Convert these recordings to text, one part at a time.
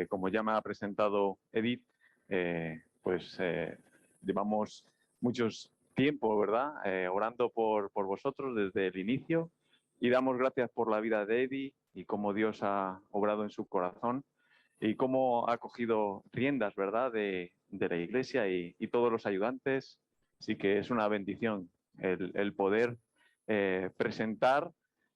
Como ya me ha presentado Edith, llevamos muchos tiempo, ¿verdad? Orando por vosotros desde el inicio, y damos gracias por la vida de Edith y cómo Dios ha obrado en su corazón y cómo ha cogido riendas, ¿verdad?, de la iglesia y todos los ayudantes. Así que es una bendición el poder presentar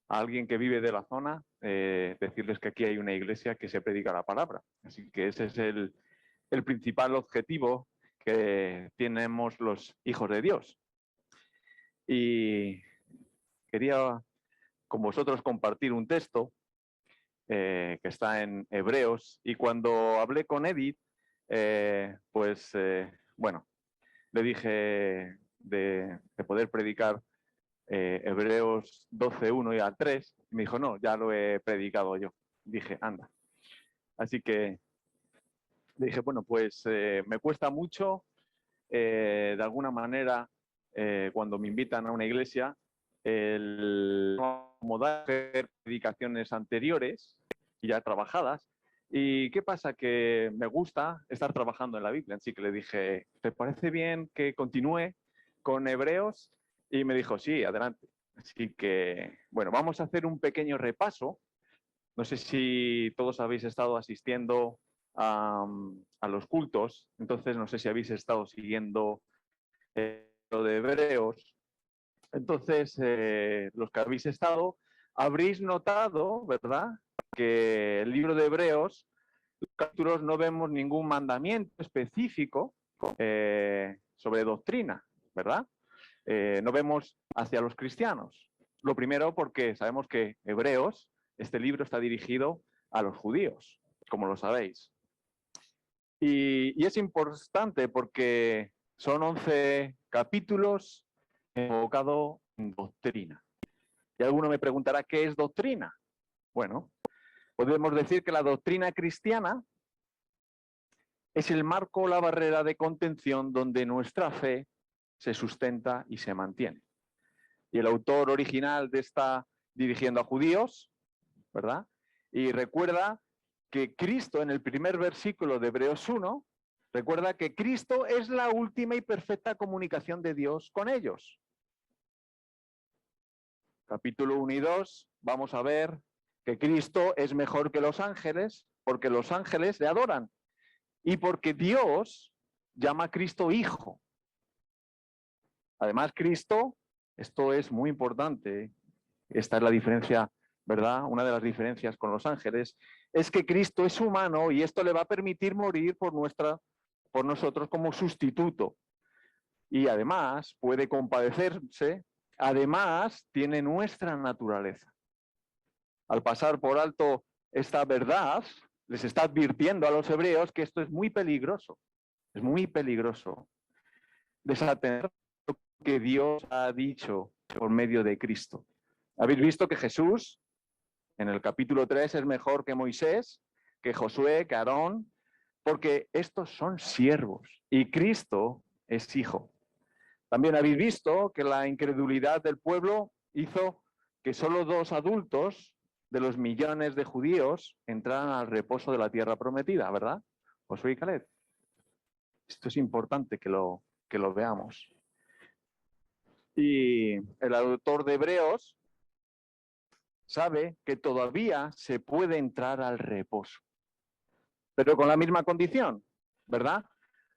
a alguien que vive de la zona, decirles que aquí hay una iglesia que se predica la palabra. Así que ese es el principal objetivo que tenemos los hijos de Dios. Y quería con vosotros compartir un texto que está en Hebreos, y cuando hablé con Edith, le dije de poder predicar Hebreos 12:1 y al 3, y me dijo, no, ya lo he predicado yo. Dije, anda. Así que le dije, bueno, pues me cuesta mucho, de alguna manera, cuando me invitan a una iglesia, el acomodar predicaciones anteriores y ya trabajadas. ¿Y qué pasa? Que me gusta estar trabajando en la Biblia. Así que le dije, ¿te parece bien que continúe con Hebreos? Y me dijo, sí, adelante. Así que, bueno, vamos a hacer un pequeño repaso. No sé si todos habéis estado asistiendo a los cultos, entonces no sé si habéis estado siguiendo lo de Hebreos. Entonces, los que habéis estado, habréis notado, ¿verdad?, que el libro de Hebreos, los capítulos, no vemos ningún mandamiento específico sobre doctrina, ¿verdad? No vemos hacia los cristianos. Lo primero porque sabemos que Hebreos, este libro está dirigido a los judíos, como lo sabéis. Y es importante porque son 11 capítulos enfocados en doctrina. Y alguno me preguntará, ¿qué es doctrina? Bueno, podemos decir que la doctrina cristiana es el marco, la barrera de contención donde nuestra fe se sustenta y se mantiene. Y el autor original está dirigiendo a judíos, ¿verdad? Y recuerda que Cristo, en el primer versículo de Hebreos 1, recuerda que Cristo es la última y perfecta comunicación de Dios con ellos. Capítulo 1 y 2, vamos a ver que Cristo es mejor que los ángeles, porque los ángeles le adoran y porque Dios llama a Cristo Hijo. Además, Cristo, esto es muy importante, esta es la diferencia, ¿verdad? Una de las diferencias con los ángeles es que Cristo es humano y esto le va a permitir morir por nosotros como sustituto. Y además puede compadecerse, además tiene nuestra naturaleza. Al pasar por alto esta verdad, les está advirtiendo a los hebreos que esto es muy peligroso desatender lo que Dios ha dicho por medio de Cristo. Habéis visto que Jesús, en el capítulo 3, es mejor que Moisés, que Josué, que Aarón, porque estos son siervos y Cristo es hijo. También habéis visto que la incredulidad del pueblo hizo que solo 2 adultos de los millones de judíos entraran al reposo de la tierra prometida, ¿verdad? Josué y Caleb. Esto es importante que lo veamos. Y el autor de Hebreos sabe que todavía se puede entrar al reposo, pero con la misma condición, ¿verdad?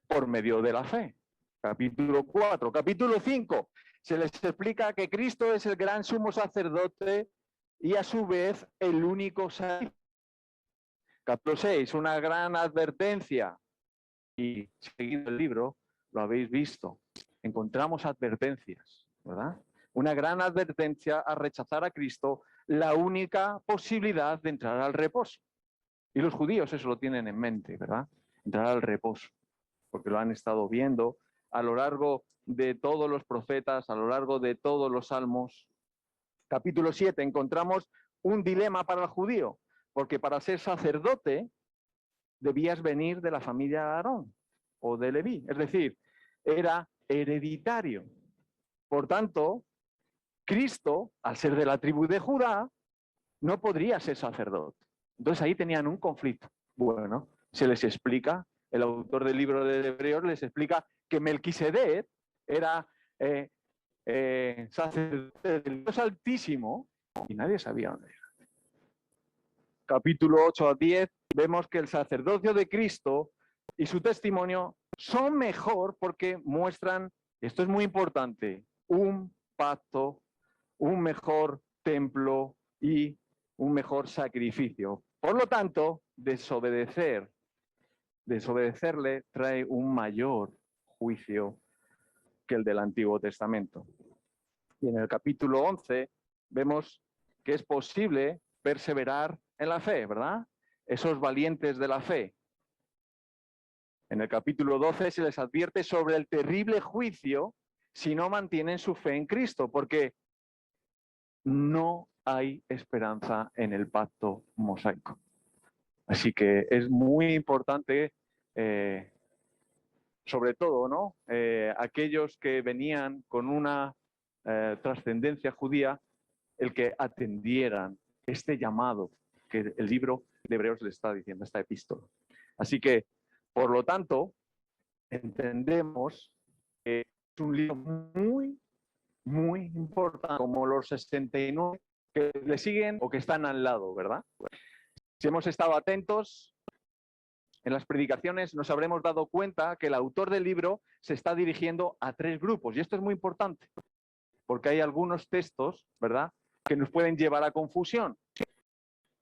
Por medio de la fe. Capítulo 4. Capítulo 5. Se les explica que Cristo es el gran sumo sacerdote y a su vez el único sacerdote. Capítulo 6. Una gran advertencia. Y seguido el libro, lo habéis visto. Encontramos advertencias, ¿verdad? Una gran advertencia a rechazar a Cristo, la única posibilidad de entrar al reposo. Y los judíos eso lo tienen en mente, ¿verdad? Entrar al reposo, porque lo han estado viendo a lo largo de todos los profetas, a lo largo de todos los salmos. Capítulo 7, encontramos un dilema para el judío, porque para ser sacerdote debías venir de la familia de Aarón o de Leví, es decir, era hereditario. Por tanto, Cristo, al ser de la tribu de Judá, no podría ser sacerdote. Entonces ahí tenían un conflicto. Bueno, se les explica, el autor del libro de Hebreos les explica que Melquisedec era sacerdote del Dios Altísimo y nadie sabía dónde era. Capítulo 8 a 10, vemos que el sacerdocio de Cristo y su testimonio son mejor porque muestran, esto es muy importante, un pacto, un mejor templo y un mejor sacrificio. Por lo tanto, desobedecerle trae un mayor juicio que el del Antiguo Testamento. Y en el capítulo 11 vemos que es posible perseverar en la fe, ¿verdad? Esos valientes de la fe. En el capítulo 12 se les advierte sobre el terrible juicio si no mantienen su fe en Cristo, porque no hay esperanza en el pacto mosaico. Así que es muy importante, sobre todo, ¿no? Aquellos que venían con una trascendencia judía, el que atendieran este llamado que el libro de Hebreos le está diciendo, esta epístola. Así que, por lo tanto, entendemos que es un libro muy, muy importante, como los 69 que le siguen o que están al lado, ¿verdad? Si hemos estado atentos en las predicaciones, nos habremos dado cuenta que el autor del libro se está dirigiendo a 3 grupos, y esto es muy importante, porque hay algunos textos, ¿verdad?, que nos pueden llevar a confusión.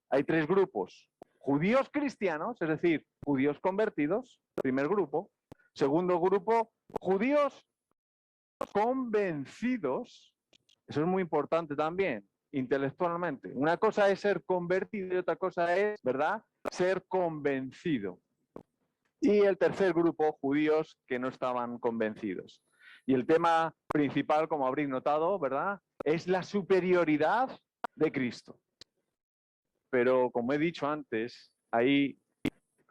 Hay 3 grupos: judíos cristianos, es decir, judíos convertidos, primer grupo. Segundo grupo, judíos convencidos. Eso es muy importante también, intelectualmente. Una cosa es ser convertido y otra cosa es, ¿verdad?, ser convencido. Y el tercer grupo, judíos que no estaban convencidos. Y el tema principal, como habréis notado, ¿verdad?, es la superioridad de Cristo. Pero, como he dicho antes, hay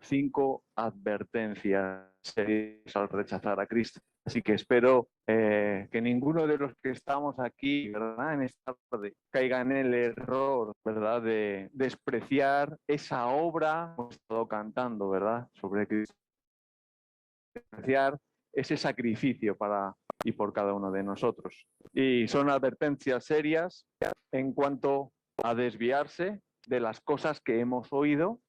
5 advertencias serias al rechazar a Cristo. Así que espero que ninguno de los que estamos aquí, ¿verdad?, en esta tarde, caiga en el error, ¿verdad?, de despreciar esa obra que hemos estado cantando, ¿verdad?, sobre Cristo. Despreciar ese sacrificio para y por cada uno de nosotros. Y son advertencias serias en cuanto a desviarse de las cosas que hemos oído.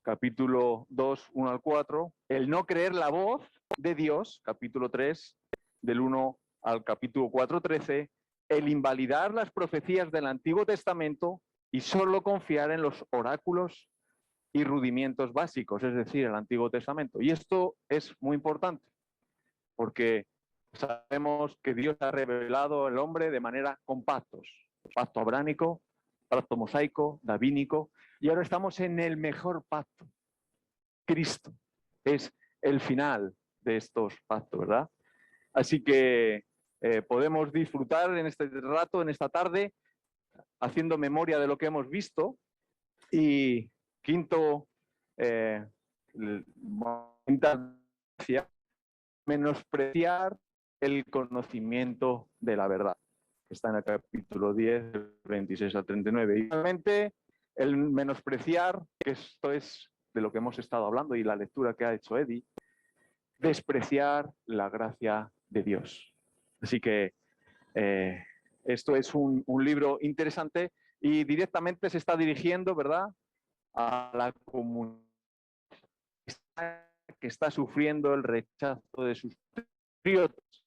Capítulo 2, 1 al 4, el no creer la voz de Dios, capítulo 3, del 1 al capítulo 4, 13, el invalidar las profecías del Antiguo Testamento y solo confiar en los oráculos y rudimientos básicos, es decir, el Antiguo Testamento. Y esto es muy importante, porque sabemos que Dios ha revelado al hombre de manera con pactos, pacto abránico, pacto mosaico, davínico, y ahora estamos en el mejor pacto. Cristo es el final de estos pactos, ¿verdad? Así que podemos disfrutar en este rato, en esta tarde, haciendo memoria de lo que hemos visto. Y quinto, menospreciar el conocimiento de la verdad. Está en el capítulo 10, 26 al 39. Y finalmente, el menospreciar, que esto es de lo que hemos estado hablando y la lectura que ha hecho Eddie, despreciar la gracia de Dios. Así que esto es un libro interesante y directamente se está dirigiendo, ¿verdad?, a la comunidad que está sufriendo el rechazo de sus patriotas.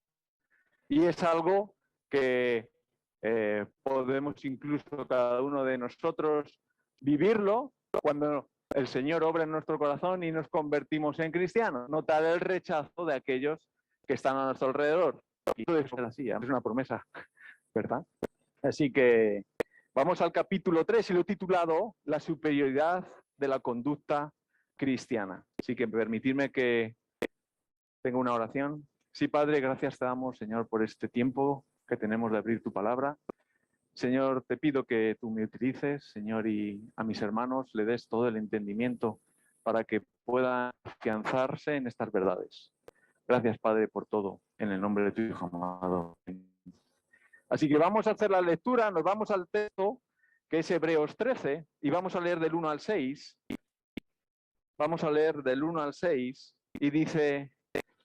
Y es algo que podemos incluso cada uno de nosotros vivirlo cuando el Señor obra en nuestro corazón y nos convertimos en cristianos. Notar el rechazo de aquellos que están a nuestro alrededor. Y todo eso es así, es una promesa, ¿verdad? Así que vamos al capítulo 3 y lo he titulado La superioridad de la conducta cristiana. Así que permitidme que tenga una oración. Sí, Padre, gracias te damos, Señor, por este tiempo que tenemos de abrir tu palabra. Señor, te pido que tú me utilices, Señor, y a mis hermanos le des todo el entendimiento para que puedan afianzarse en estas verdades. Gracias, Padre, por todo, en el nombre de tu Hijo amado. Así que vamos a hacer la lectura, nos vamos al texto, que es Hebreos 13, y vamos a leer del 1 al 6. vamos a leer del 1 al 6 y dice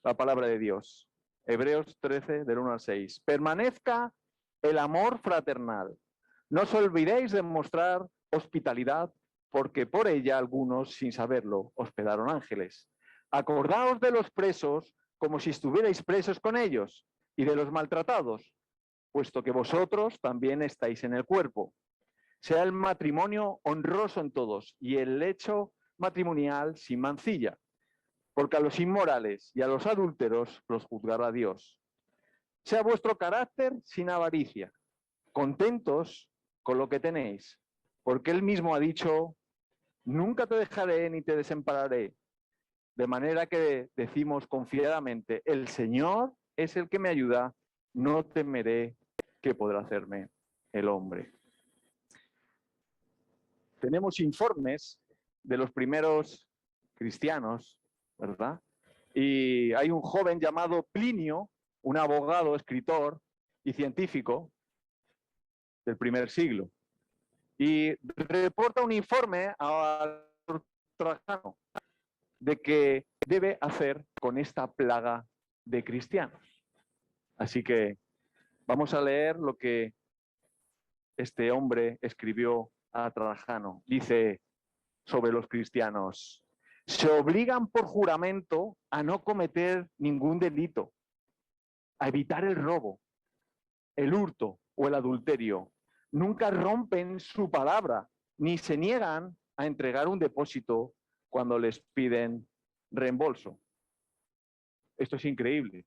la palabra de Dios. Hebreos 13, del 1 al 6. Permanezca el amor fraternal. No os olvidéis de mostrar hospitalidad, porque por ella algunos, sin saberlo, hospedaron ángeles. Acordaos de los presos como si estuvierais presos con ellos, y de los maltratados, puesto que vosotros también estáis en el cuerpo. Sea el matrimonio honroso en todos, y el lecho matrimonial sin mancilla, porque a los inmorales y a los adúlteros los juzgará Dios. Sea vuestro carácter sin avaricia, contentos con lo que tenéis, porque Él mismo ha dicho, nunca te dejaré ni te desampararé. De manera que decimos confiadamente, el Señor es el que me ayuda, no temeré qué podrá hacerme el hombre. Tenemos informes de los primeros cristianos, ¿verdad? Y hay un joven llamado Plinio, un abogado, escritor y científico del primer siglo. Y reporta un informe a Trajano de qué debe hacer con esta plaga de cristianos. Así que vamos a leer lo que este hombre escribió a Trajano. Dice sobre los cristianos: se obligan por juramento a no cometer ningún delito, a evitar el robo, el hurto o el adulterio. Nunca rompen su palabra, ni se niegan a entregar un depósito cuando les piden reembolso. Esto es increíble.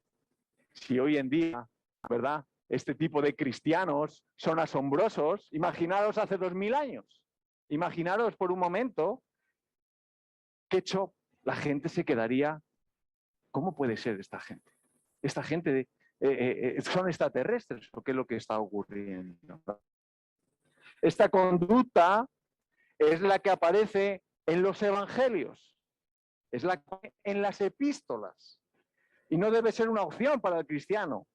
Si hoy en día, ¿verdad?, este tipo de cristianos son asombrosos, imaginaros hace 2000 años. Imaginaros por un momento que la gente se quedaría. ¿Cómo puede ser esta gente? Esta gente son extraterrestres, ¿o qué es lo que está ocurriendo? Esta conducta es la que aparece en los evangelios, es la que en las epístolas, y no debe ser una opción para el cristiano.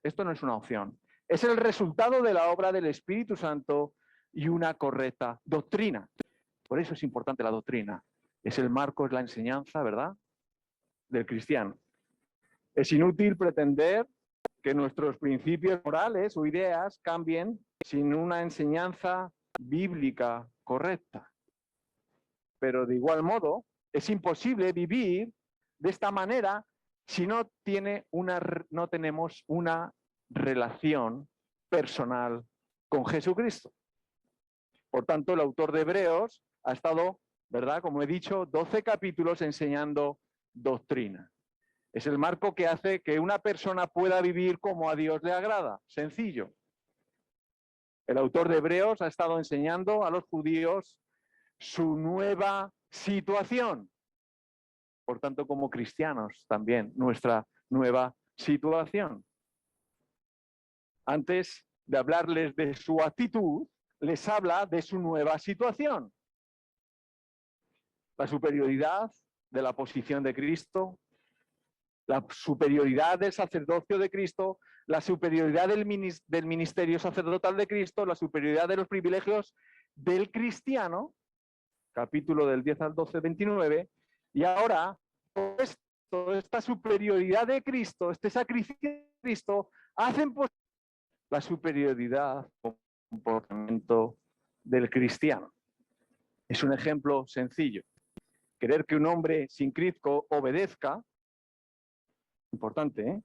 Esto no es una opción. Es el resultado de la obra del Espíritu Santo y una correcta doctrina. Por eso es importante la doctrina. Es el marco, es la enseñanza, ¿verdad?, del cristiano. Es inútil pretender que nuestros principios morales o ideas cambien sin una enseñanza bíblica correcta. Pero de igual modo, es imposible vivir de esta manera si no tenemos una relación personal con Jesucristo. Por tanto, el autor de Hebreos ha estado, ¿verdad?, como he dicho, 12 capítulos enseñando doctrina. Es el marco que hace que una persona pueda vivir como a Dios le agrada. Sencillo. El autor de Hebreos ha estado enseñando a los judíos su nueva situación. Por tanto, como cristianos también, nuestra nueva situación. Antes de hablarles de su actitud, les habla de su nueva situación. La superioridad de la posición de Cristo, la superioridad del sacerdocio de Cristo, la superioridad del ministerio sacerdotal de Cristo, la superioridad de los privilegios del cristiano, capítulo del 10 al 12, 29, y ahora esta superioridad de Cristo, este sacrificio de Cristo, hacen posible la superioridad del comportamiento del cristiano. Es un ejemplo sencillo. Querer que un hombre sin Cristo obedezca, importante, ¿eh?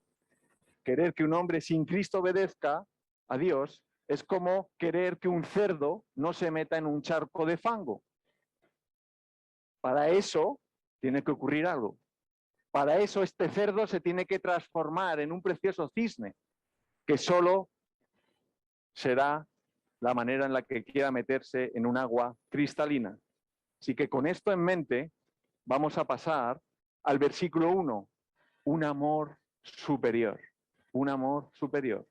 Querer que un hombre sin Cristo obedezca a Dios es como querer que un cerdo no se meta en un charco de fango. Para eso tiene que ocurrir algo. Para eso este cerdo se tiene que transformar en un precioso cisne, que solo será la manera en la que quiera meterse en un agua cristalina. Así que con esto en mente vamos a pasar al versículo 1, un amor superior, un amor superior.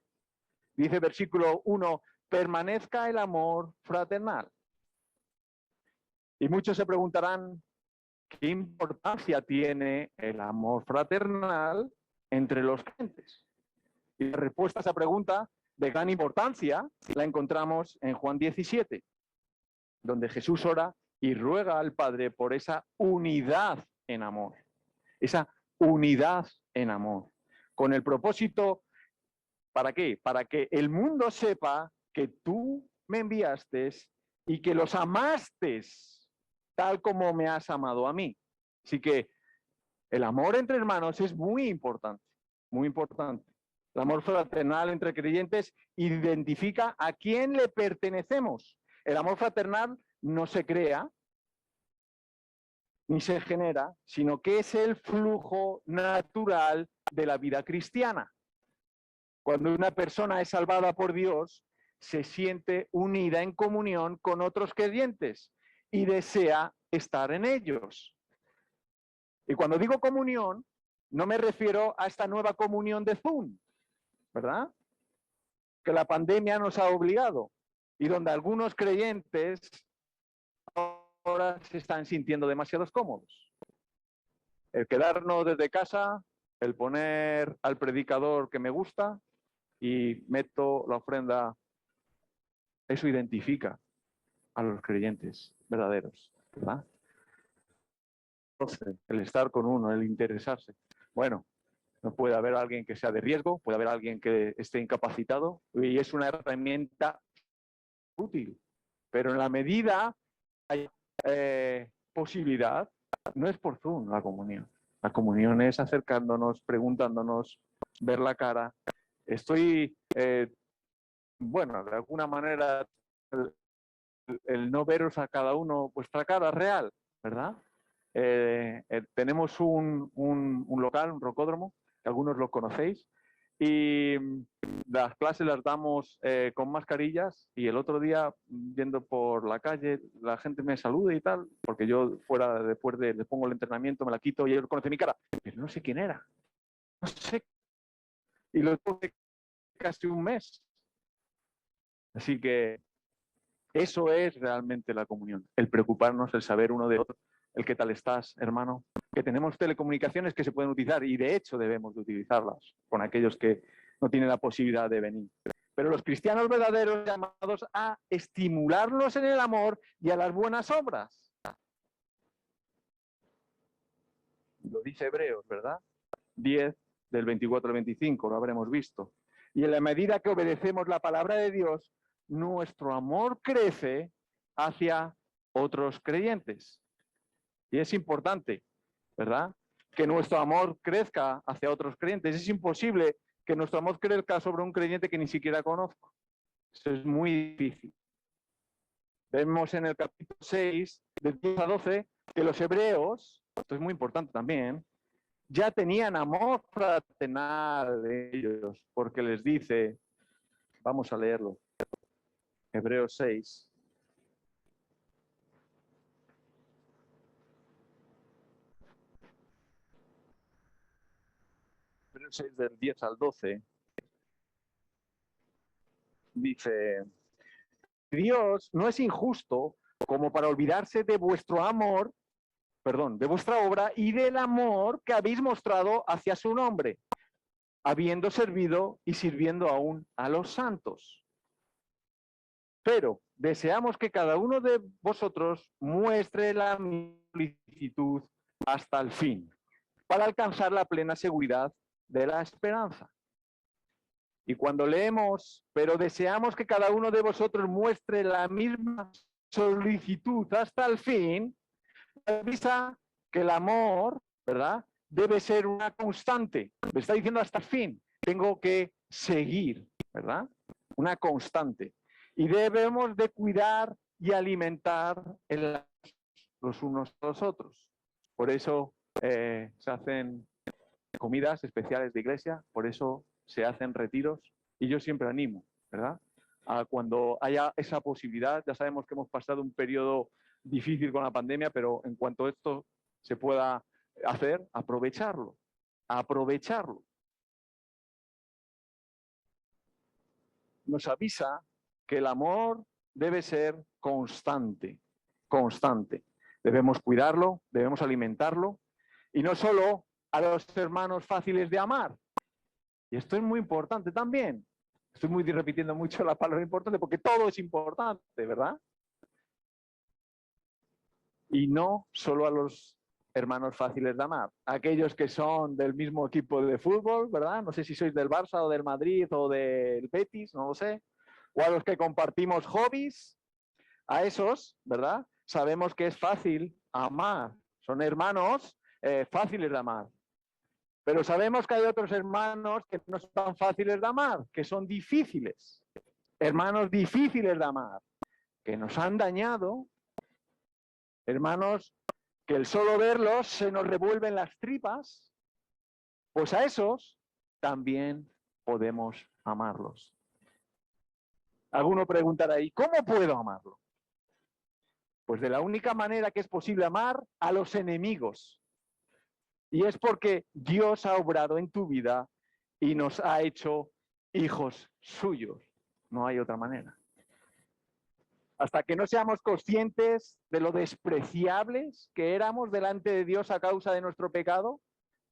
Dice versículo 1, permanezca el amor fraternal. Y muchos se preguntarán, ¿qué importancia tiene el amor fraternal entre los creyentes? Y la respuesta a esa pregunta de gran importancia la encontramos en Juan 17, donde Jesús ora y ruega al Padre por esa unidad en amor, esa unidad en amor, con el propósito, ¿para qué? Para que el mundo sepa que tú me enviaste y que los amaste tal como me has amado a mí. Así que el amor entre hermanos es muy importante, muy importante. El amor fraternal entre creyentes identifica a quién le pertenecemos. El amor fraternal no se crea ni se genera, sino que es el flujo natural de la vida cristiana. Cuando una persona es salvada por Dios, se siente unida en comunión con otros creyentes y desea estar en ellos. Y cuando digo comunión, no me refiero a esta nueva comunión de Zoom, ¿verdad? Que la pandemia nos ha obligado y donde algunos creyentes ahora se están sintiendo demasiado cómodos. El quedarnos desde casa, el poner al predicador que me gusta y meto la ofrenda, eso identifica a los creyentes verdaderos, ¿verdad? El estar con uno, el interesarse. Bueno, no puede haber alguien que sea de riesgo, puede haber alguien que esté incapacitado y es una herramienta útil, pero en la medida hay posibilidad, no es por Zoom la comunión. La comunión es acercándonos, preguntándonos, ver la cara. Estoy, bueno, de alguna manera, el no veros a cada uno vuestra cara real, ¿verdad? Tenemos un local, un rocódromo, que algunos lo conocéis, y las clases las damos con mascarillas y el otro día, yendo por la calle, la gente me saluda y tal, porque yo fuera, después de, les pongo el entrenamiento, me la quito y ellos conocen mi cara, pero no sé quién era, no sé. Y lo tuve casi un mes. Así que eso es realmente la comunión, el preocuparnos, el saber uno de otro, el qué tal estás, hermano, que tenemos telecomunicaciones que se pueden utilizar y de hecho debemos de utilizarlas con aquellos que no tienen la posibilidad de venir. Pero los cristianos verdaderos llamados a estimularnos en el amor y a las buenas obras. Lo dice Hebreos, ¿verdad? 10 del 24 al 25, lo habremos visto. Y en la medida que obedecemos la palabra de Dios, nuestro amor crece hacia otros creyentes. Y es importante, ¿verdad? Que nuestro amor crezca hacia otros creyentes. Es imposible que nuestro amor crezca sobre un creyente que ni siquiera conozco. Eso es muy difícil. Vemos en el capítulo 6, del 10 a 12, que los hebreos, esto es muy importante también, ya tenían amor fraternal de ellos, porque les dice, vamos a leerlo, Hebreos 6. Hebreos 6 del 10 al 12, dice, Dios no es injusto como para olvidarse de vuestro amor, perdón, de vuestra obra y del amor que habéis mostrado hacia su nombre, habiendo servido y sirviendo aún a los santos. Pero deseamos que cada uno de vosotros muestre la solicitud hasta el fin, para alcanzar la plena seguridad de la esperanza. Y cuando leemos, pero deseamos que cada uno de vosotros muestre la misma solicitud hasta el fin, avisa que el amor, ¿verdad?, debe ser una constante. Me está diciendo hasta el fin. Tengo que seguir, ¿verdad? Una constante. Y debemos de cuidar y alimentar los unos a los otros. Por eso se hacen comidas especiales de iglesia, por eso se hacen retiros y yo siempre animo, ¿verdad? A cuando haya esa posibilidad, ya sabemos que hemos pasado un periodo difícil con la pandemia, pero en cuanto esto se pueda hacer, aprovecharlo, aprovecharlo. Nos avisa que el amor debe ser constante, constante. Debemos cuidarlo, debemos alimentarlo y no solo a los hermanos fáciles de amar. Y esto es muy importante también. Estoy repitiendo mucho la palabra importante porque todo es importante, ¿verdad? Y no solo a los hermanos fáciles de amar, aquellos que son del mismo equipo de fútbol, ¿verdad? No sé si sois del Barça o del Madrid o del Betis, no lo sé, o a los que compartimos hobbies, a esos, ¿verdad? Sabemos que es fácil amar, son hermanos fáciles de amar. Pero sabemos que hay otros hermanos que no son tan fáciles de amar, que son difíciles, hermanos difíciles de amar, que nos han dañado, hermanos que el solo verlos se nos revuelven las tripas, pues a esos también podemos amarlos. Alguno preguntará, ¿y cómo puedo amarlo? Pues de la única manera que es posible amar a los enemigos. Y es porque Dios ha obrado en tu vida y nos ha hecho hijos suyos. No hay otra manera. Hasta que no seamos conscientes de lo despreciables que éramos delante de Dios a causa de nuestro pecado,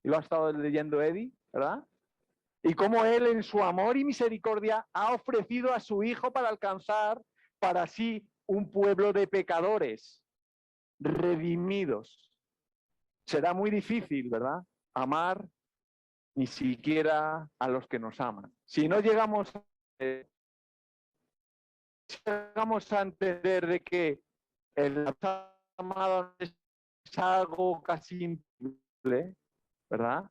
y lo ha estado leyendo Eddie, ¿verdad? Y cómo Él en su amor y misericordia ha ofrecido a su Hijo para alcanzar para sí un pueblo de pecadores redimidos. Será muy difícil, ¿verdad? Amar ni siquiera a los que nos aman. Si no llegamos a entender de que el amado es algo casi imposible, ¿verdad?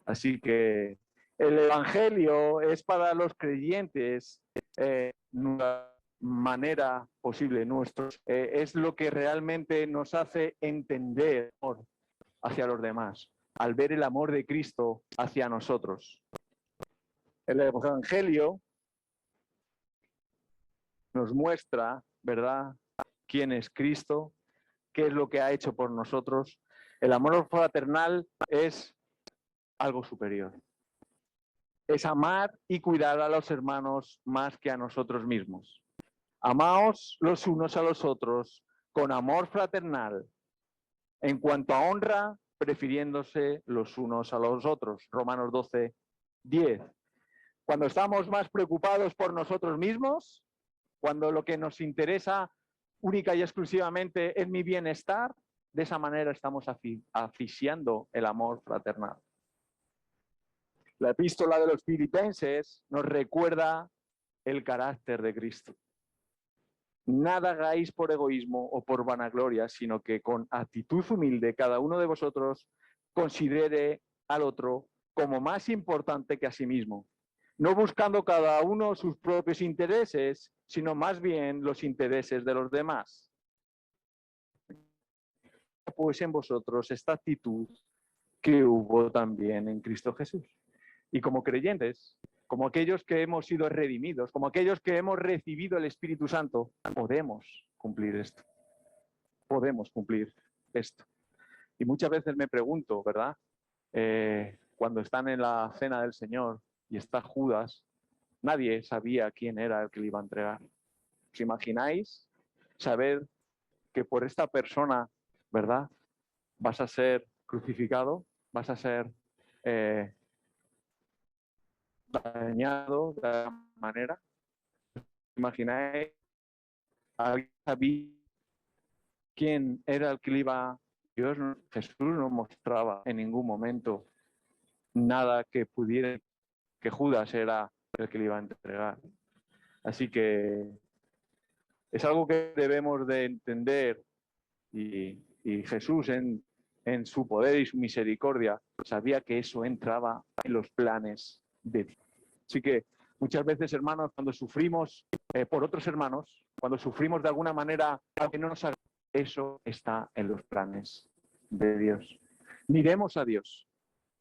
Así que el Evangelio es para los creyentes una manera posible nuestro. Es lo que realmente nos hace entender hacia los demás, al ver el amor de Cristo hacia nosotros. El Evangelio nos muestra, ¿verdad?, quién es Cristo, qué es lo que ha hecho por nosotros. El amor fraternal es algo superior. Es amar y cuidar a los hermanos más que a nosotros mismos. Amaos los unos a los otros con amor fraternal, en cuanto a honra, prefiriéndose los unos a los otros. Romanos 12, 10. Cuando estamos más preocupados por nosotros mismos, cuando lo que nos interesa única y exclusivamente es mi bienestar, de esa manera estamos asfixiando el amor fraternal. La epístola de los Filipenses nos recuerda el carácter de Cristo. Nada hagáis por egoísmo o por vanagloria, sino que con actitud humilde cada uno de vosotros considere al otro como más importante que a sí mismo, no buscando cada uno sus propios intereses, sino más bien los intereses de los demás. Pues en vosotros esta actitud que hubo también en Cristo Jesús. Y como creyentes, como aquellos que hemos sido redimidos, como aquellos que hemos recibido el Espíritu Santo, podemos cumplir esto. Podemos cumplir esto. Y muchas veces me pregunto, ¿verdad? Cuando están en la cena del Señor y está Judas, nadie sabía quién era el que le iba a entregar. ¿Os imagináis saber que por esta persona, ¿verdad?, vas a ser crucificado, vas a ser dañado de alguna manera? ¿Imagináis? ¿Alguien sabía quién era el que le iba? Jesús no mostraba en ningún momento nada que pudiera, que Judas era el que le iba a entregar. Así que es algo que debemos de entender, y Jesús en su poder y su misericordia sabía que eso entraba en los planes de Dios. Así que muchas veces, hermanos, cuando sufrimos por otros hermanos, cuando sufrimos de alguna manera, aunque no nos haga, eso está en los planes de Dios. Miremos a Dios,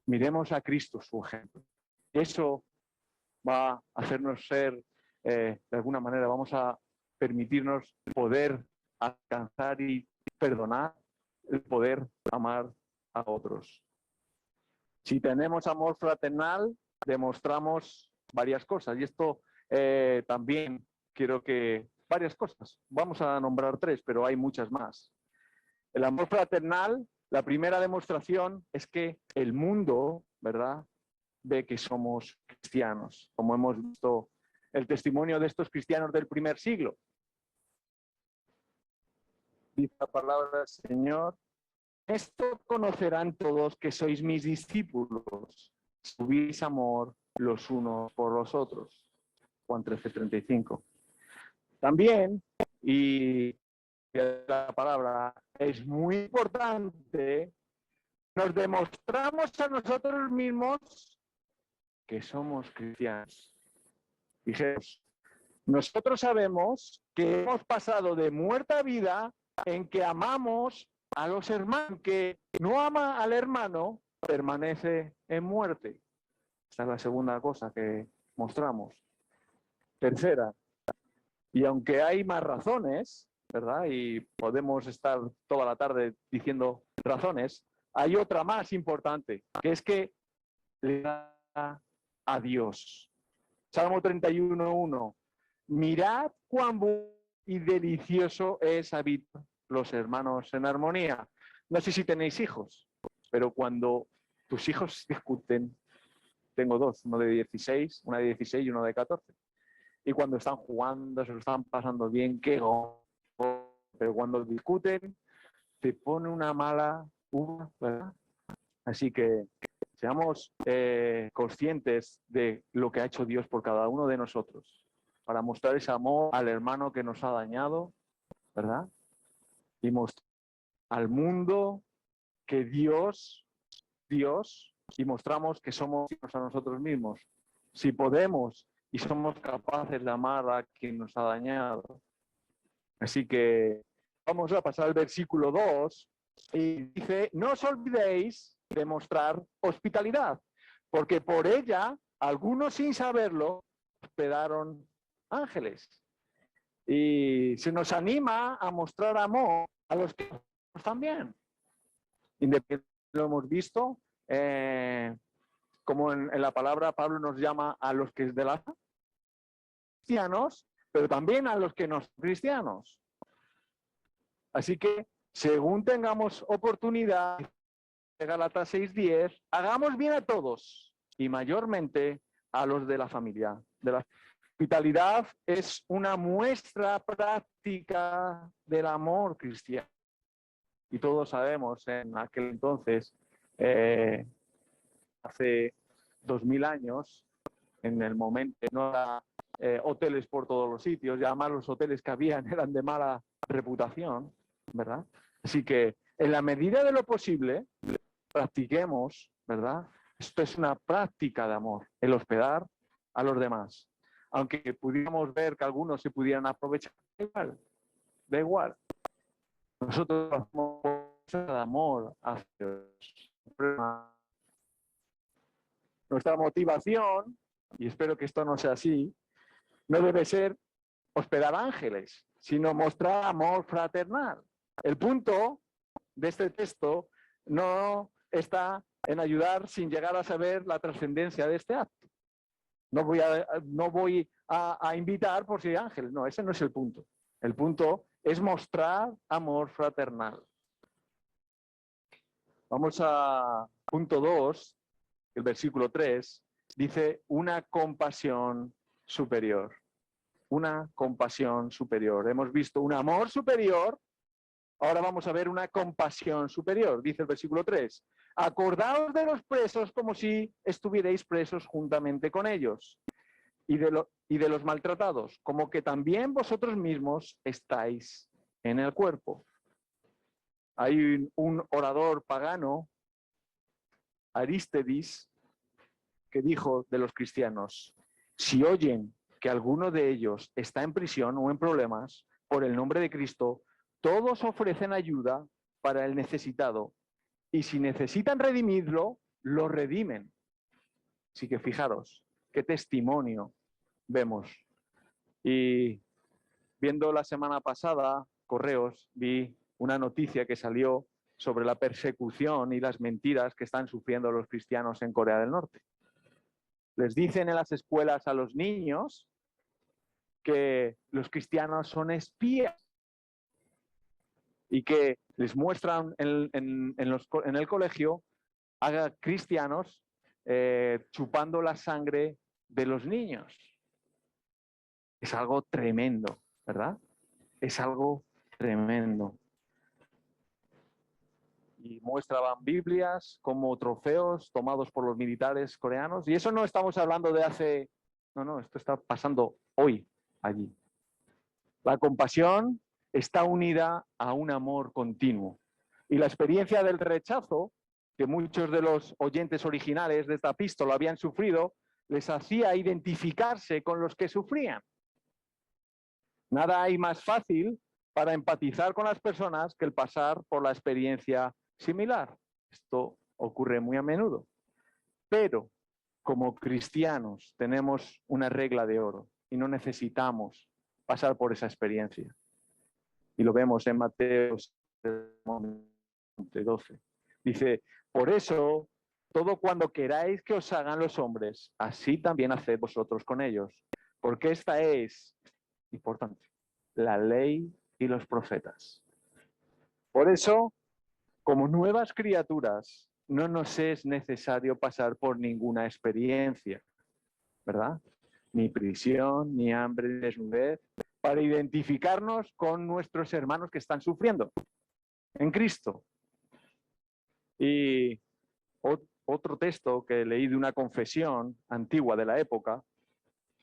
miremos a Cristo, su ejemplo. Eso va a hacernos ser, de alguna manera, vamos a permitirnos poder alcanzar y perdonar, el poder amar a otros. Si tenemos amor fraternal, demostramos varias cosas. Y esto también quiero que... Varias cosas. Vamos a nombrar 3, pero hay muchas más. El amor fraternal, la primera demostración es que el mundo, ¿verdad?, ve que somos cristianos, como hemos visto el testimonio de estos cristianos del primer siglo. Dice la palabra del Señor: esto conocerán todos que sois mis discípulos, si tuvierais amor los unos por los otros. Juan 13:35. También, y la palabra es muy importante, nos demostramos a nosotros mismos que somos cristianos. Dijimos, nosotros sabemos que hemos pasado de muerte a vida en que amamos a los hermanos. Que no ama al hermano permanece en muerte. Esta es la segunda cosa que mostramos. Tercera, y aunque hay más razones, ¿verdad? Y podemos estar toda la tarde diciendo razones, hay otra más importante, que es que le da a Dios. Salmo 31:1. Mirad cuán bueno y delicioso es habitar los hermanos en armonía. No sé si tenéis hijos, pero cuando tus hijos discuten, tengo dos, uno de 16, una de 16 y uno de 14. Y cuando están jugando, se lo están pasando bien, qué gozo. Pero cuando discuten, te pone una mala uva, ¿verdad? Así que seamos conscientes de lo que ha hecho Dios por cada uno de nosotros, para mostrar ese amor al hermano que nos ha dañado, ¿verdad? Y mostrar al mundo que Dios, y mostramos que somos a nosotros mismos. Si podemos y somos capaces de amar a quien nos ha dañado. Así que vamos a pasar al versículo 2 y dice: no os olvidéis de mostrar hospitalidad, porque por ella algunos sin saberlo hospedaron ángeles. Y se nos anima a mostrar amor a los que también. Independientemente, lo hemos visto, como en la palabra Pablo nos llama a los que es de la cristianos, pero también a los que no son cristianos. Así que, según tengamos oportunidad, de Gálatas 6:10, hagamos bien a todos y mayormente a los de la familia. La hospitalidad es una muestra práctica del amor cristiano. Y todos sabemos, en aquel entonces, hace 2000 años, en el momento, no era hoteles por todos los sitios, ya más los hoteles que habían eran de mala reputación, ¿verdad? Así que, en la medida de lo posible, practiquemos, ¿verdad? Esto es una práctica de amor, el hospedar a los demás. Aunque pudiéramos ver que algunos se pudieran aprovechar, da igual. Nosotros hacemos de amor hacia Dios. Nuestra motivación, y espero que esto no sea así, no debe ser hospedar ángeles, sino mostrar amor fraternal. El punto de este texto no está en ayudar sin llegar a saber la trascendencia de este acto. No voy a invitar por si hay ángeles, no, ese no es el punto. El punto es mostrar amor fraternal. Vamos a punto 2, el versículo 3, dice una compasión superior. Una compasión superior. Hemos visto un amor superior. Ahora vamos a ver una compasión superior, dice el versículo 3. Acordaos de los presos como si estuvierais presos juntamente con ellos, y de los maltratados, como que también vosotros mismos estáis en el cuerpo. Hay un orador pagano, Aristóteles, que dijo de los cristianos: si oyen que alguno de ellos está en prisión o en problemas por el nombre de Cristo, todos ofrecen ayuda para el necesitado, y si necesitan redimirlo, lo redimen. Así que fijaros, qué testimonio vemos. Y viendo la semana pasada correos, vi una noticia que salió sobre la persecución y las mentiras que están sufriendo los cristianos en Corea del Norte. Les dicen en las escuelas a los niños que los cristianos son espías y que les muestran en el colegio a cristianos chupando la sangre de los niños. Es algo tremendo, ¿verdad? Es algo tremendo. y muestraban Biblias como trofeos tomados por los militares coreanos. Y eso no estamos hablando de hace... No, esto está pasando hoy allí. La compasión está unida a un amor continuo. Y la experiencia del rechazo, que muchos de los oyentes originales de esta epístola habían sufrido, les hacía identificarse con los que sufrían. Nada hay más fácil para empatizar con las personas que el pasar por la experiencia similar. Esto ocurre muy a menudo. Pero como cristianos tenemos una regla de oro y no necesitamos pasar por esa experiencia. Y lo vemos en Mateo 12. Dice, por eso, todo cuando queráis que os hagan los hombres, así también haced vosotros con ellos. Porque esta es, importante, la ley y los profetas. Por eso, como nuevas criaturas, no nos es necesario pasar por ninguna experiencia, ¿verdad? Ni prisión, ni hambre, ni desnudez, para identificarnos con nuestros hermanos que están sufriendo en Cristo. Y otro texto que leí de una confesión antigua de la época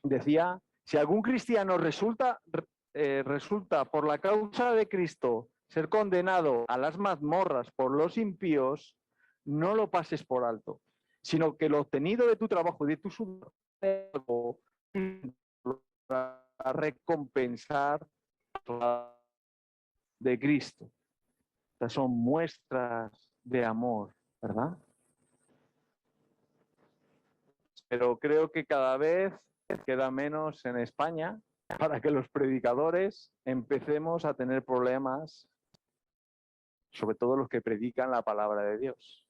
decía, si algún cristiano resulta por la causa de Cristo ser condenado a las mazmorras por los impíos, no lo pases por alto, sino que lo obtenido de tu trabajo y de tu sudor a recompensar de Cristo. Estas son muestras de amor, ¿verdad? Pero creo que cada vez queda menos en España para que los predicadores empecemos a tener problemas, sobre todo los que predican la palabra de Dios.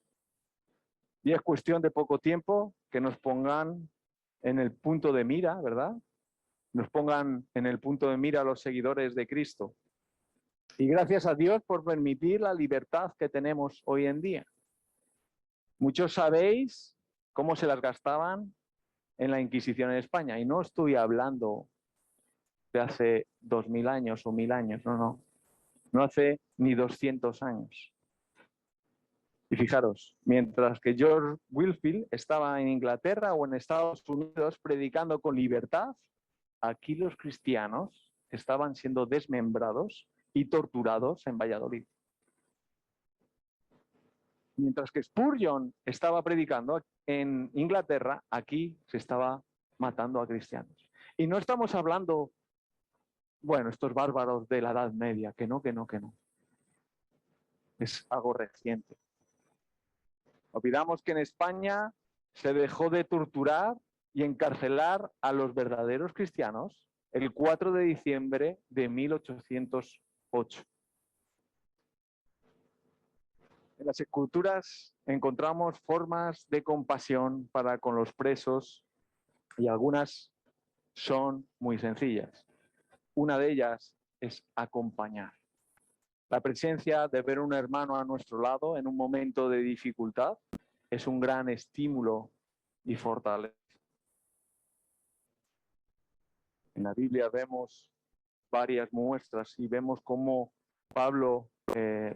Y es cuestión de poco tiempo que nos pongan en el punto de mira, ¿verdad? Nos pongan en el punto de mira a los seguidores de Cristo. Y gracias a Dios por permitir la libertad que tenemos hoy en día. Muchos sabéis cómo se las gastaban en la Inquisición en España. Y no estoy hablando de hace 2000 años o 1000 años, no. No hace ni 200 años. Y fijaros, mientras que George Whitefield estaba en Inglaterra o en Estados Unidos predicando con libertad, aquí los cristianos estaban siendo desmembrados y torturados en Valladolid. Mientras que Spurgeon estaba predicando en Inglaterra, aquí se estaba matando a cristianos. Y no estamos hablando, bueno, estos bárbaros de la Edad Media, que no. Es algo reciente. Olvidamos que en España se dejó de torturar y encarcelar a los verdaderos cristianos el 4 de diciembre de 1808. En las esculturas encontramos formas de compasión para con los presos y algunas son muy sencillas. Una de ellas es acompañar. La presencia de ver un hermano a nuestro lado en un momento de dificultad es un gran estímulo y fortaleza. En la Biblia vemos varias muestras y vemos cómo Pablo de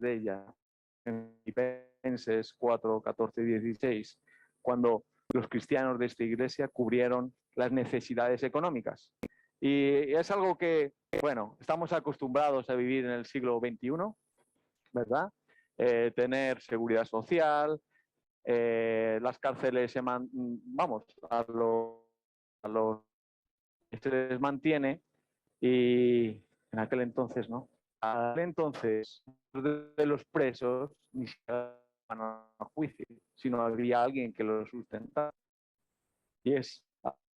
ella en Filipenses 4, 14 y 16, cuando los cristianos de esta iglesia cubrieron las necesidades económicas. Y es algo que, bueno, estamos acostumbrados a vivir en el siglo XXI, ¿verdad? Tener seguridad social, las cárceles se se les mantiene, y en aquel entonces no. Aquel entonces de los presos ni siquiera van a juicio, sino habría alguien que los sustentara. Y es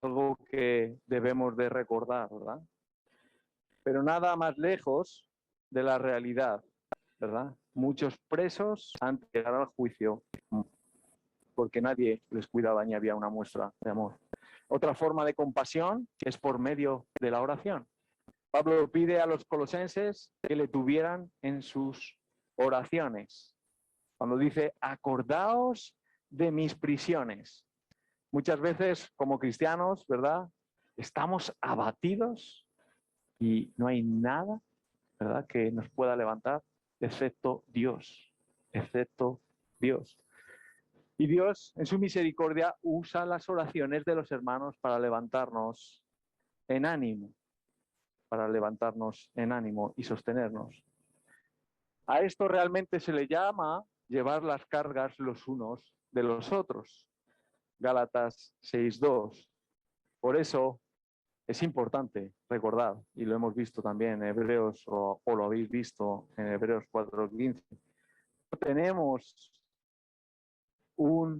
algo que debemos de recordar, ¿verdad? Pero nada más lejos de la realidad, ¿verdad? Muchos presos antes de llegar al juicio porque nadie les cuidaba ni había una muestra de amor. Otra forma de compasión es por medio de la oración. Pablo pide a los colosenses que le tuvieran en sus oraciones. Cuando dice, acordaos de mis prisiones. Muchas veces, como cristianos, ¿verdad? Estamos abatidos y no hay nada, ¿verdad?, que nos pueda levantar, excepto Dios. excepto Dios. Y Dios, en su misericordia, usa las oraciones de los hermanos para levantarnos en ánimo, y sostenernos. A esto realmente se le llama llevar las cargas los unos de los otros. Gálatas 6:2. Por eso es importante recordar, y lo hemos visto también en Hebreos, o lo habéis visto en Hebreos 4:15, tenemos un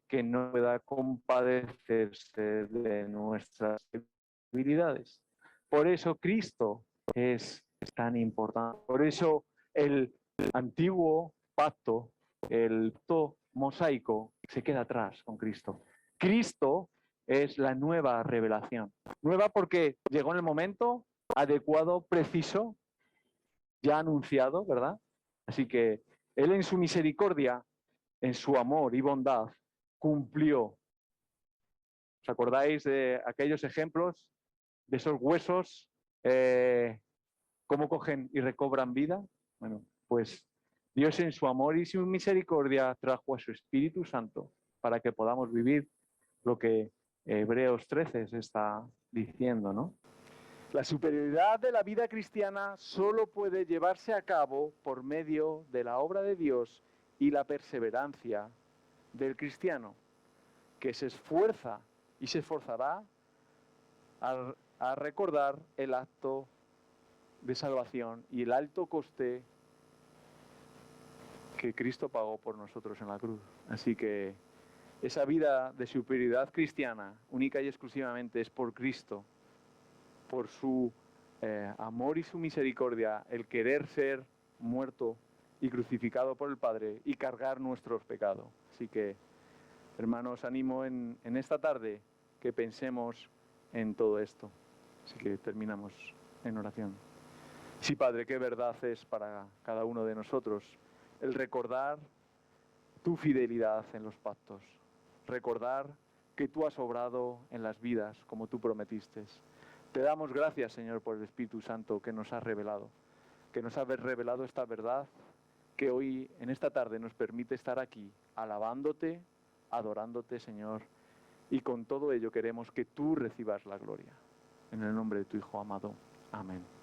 que no pueda compadecerse de nuestras debilidades. Por eso Cristo es tan importante. Por eso el antiguo pacto, el pacto mosaico, se queda atrás con Cristo. Cristo es la nueva revelación. Nueva porque llegó en el momento adecuado, preciso, ya anunciado, ¿verdad? Así que Él en su misericordia, en su amor y bondad, cumplió. ¿Os acordáis de aquellos ejemplos de esos huesos? ¿Cómo cogen y recobran vida? Bueno, pues Dios en su amor y su misericordia trajo a su Espíritu Santo para que podamos vivir lo que Hebreos 13 se está diciendo, ¿no? La superioridad de la vida cristiana solo puede llevarse a cabo por medio de la obra de Dios y la perseverancia del cristiano, que se esfuerza y se esforzará a recordar el acto de salvación y el alto coste que Cristo pagó por nosotros en la cruz. Así que esa vida de superioridad cristiana, única y exclusivamente, es por Cristo, por su amor y su misericordia, el querer ser muerto y crucificado por el Padre y cargar nuestros pecados. Así que, hermanos, animo en esta tarde que pensemos en todo esto. Así que terminamos en oración. Sí, Padre, qué verdad es para cada uno de nosotros el recordar tu fidelidad en los pactos, recordar que tú has obrado en las vidas como tú prometiste. Te damos gracias, Señor, por el Espíritu Santo que nos has revelado esta verdad que hoy, en esta tarde, nos permite estar aquí, alabándote, adorándote, Señor, y con todo ello queremos que tú recibas la gloria. En el nombre de tu Hijo amado. Amén.